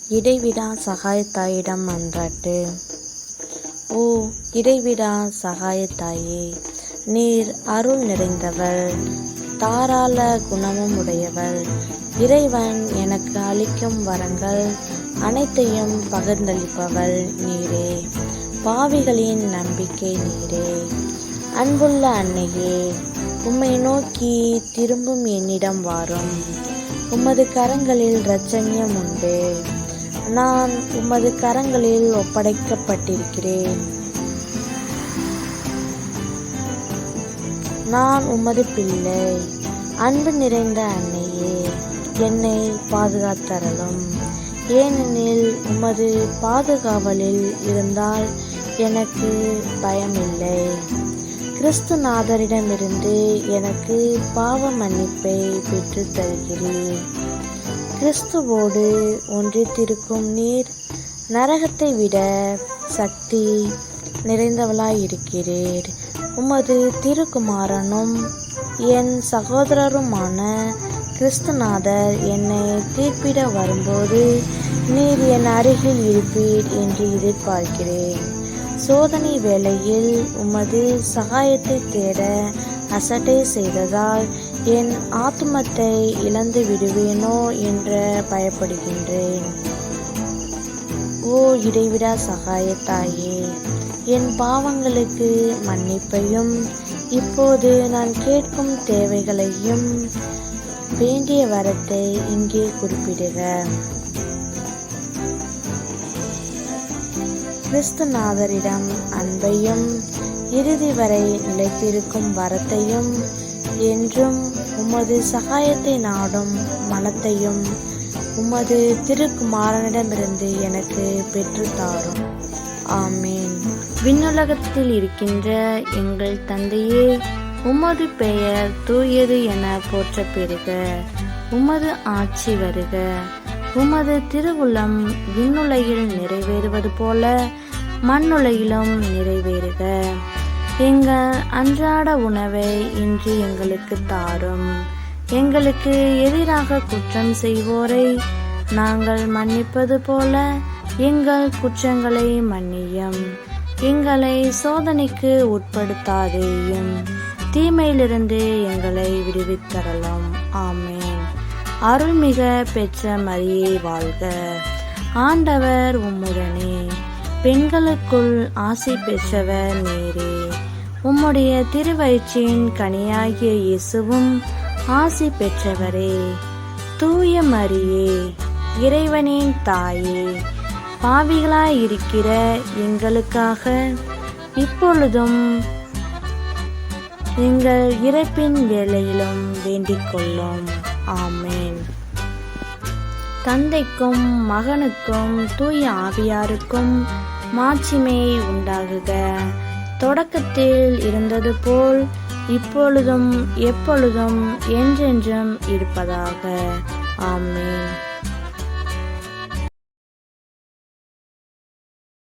இடைவிடா சகாயத்தாயிடம் மன்றாட்டு. ஓ இடைவிடா சகாயத்தாயே, நீர் அருள் நிறைந்தவள், தாராள குணமும் உடையவள். இறைவன் எனக்கு அளிக்கும் வரங்கள் அனைத்தையும் பகிர்ந்தளிப்பவள் நீரே. பாவிகளின் நம்பிக்கை நீரே. அன்புள்ள அன்னையே, உம்மை நோக்கி திரும்பும் என்னிடம் வாரும். உமது கரங்களில் இரட்சணியம் உண்டு. நான் உமது கரங்களில் ஒப்படைக்கப்பட்டிருக்கிறேன். நான் உமது பிள்ளை. அன்பு நிறைந்த அன்னையே, என்னை பாதுகாத்தருளும். ஏனெனில் உமது பாதுகாவலில் இருந்தால் எனக்கு பயமில்லை. கிறிஸ்துநாதரிடமிருந்து எனக்கு பாவ மன்னிப்பை பெற்று தருகிறேன். கிறிஸ்துவோடு ஒன்றித்திருக்கும் நீர் நரகத்தை விட சக்தி நிறைந்தவளாயிருக்கிறீர். உமது திருக்குமாரனும் என் சகோதரருமான கிறிஸ்துநாதர் என்னை தீர்ப்பிட வரும்போது நீர் என் அருகில் இருப்பீர் என்று எதிர்பார்க்கிறேன். சோதனை வேளையில் உமது சகாயத்தை தேட அசட்டை செய்ததால் என் ஆத்துமத்தை இழந்து விடுவேனோ என்று பயப்படுகின்றேன். ஓ இடைவிடா சகாயத்தாயே, என் பாவங்களுக்கு மன்னிப்பையும் இப்போது நான் கேட்கும் தேவைகளையும் வேண்டிய வரத்தை இங்கே குறிப்பிடுக. கிறிஸ்துநாதரிடம் அன்பையும் இறுதி வரை நிலைத்திருக்கும் வரத்தையும் என்றும் உமது சகாயத்தை நாடும் மனத்தையும் உமது திருக்குமாரனிடமிருந்து எனக்கு பெற்றுத்தாரும். ஆமீன். விண்ணுலகத்தில் இருக்கின்ற எங்கள் தந்தையே, உமது பெயர் தூயது என போற்ற பெறுக. உமது ஆட்சி வருக. உமது திருவுளம் விண்ணுலகில் நிறைவேறுவது போல மண்ணுலகிலும் நிறைவேறுக. எங்கள் அன்றாட உணவை இன்று எங்களுக்கு தாரும். எங்களுக்கு எதிராக குற்றம் செய்வோரை நாங்கள் மன்னிப்பது போல எங்கள் குற்றங்களை மன்னியும். எங்களை சோதனைக்கு உட்படுத்தாதேயும், தீமையிலிருந்து எங்களை விடுவித்தரலாம். ஆமேன். அருள்மிக பெற்ற மரியே வாழ்க. ஆண்டவர் உம்முடனே, பெண்களுக்குள் ஆசி பெற்றவர் நீரே. உம்முடைய திருவயிற்றின் கனியாகிய இயேசுவும் ஆசி பெற்றவரே. தூய மரியே, இறைவனின் தாயே, பாவிகளாயிருக்கிற எங்களுக்காக இப்பொழுதும் எங்கள் இறப்பின் வேளையிலும் வேண்டிக் கொள்ளும். ஆமேன். தந்தைக்கும் மகனுக்கும் தூய ஆவியாருக்கும் மாட்சிமை உண்டாகுக. தொடக்கத்தில் இருந்தது போல் இப்பொழுதும் எப்பொழுதும் என்றென்றும் இருப்பதாக. ஆமேன்.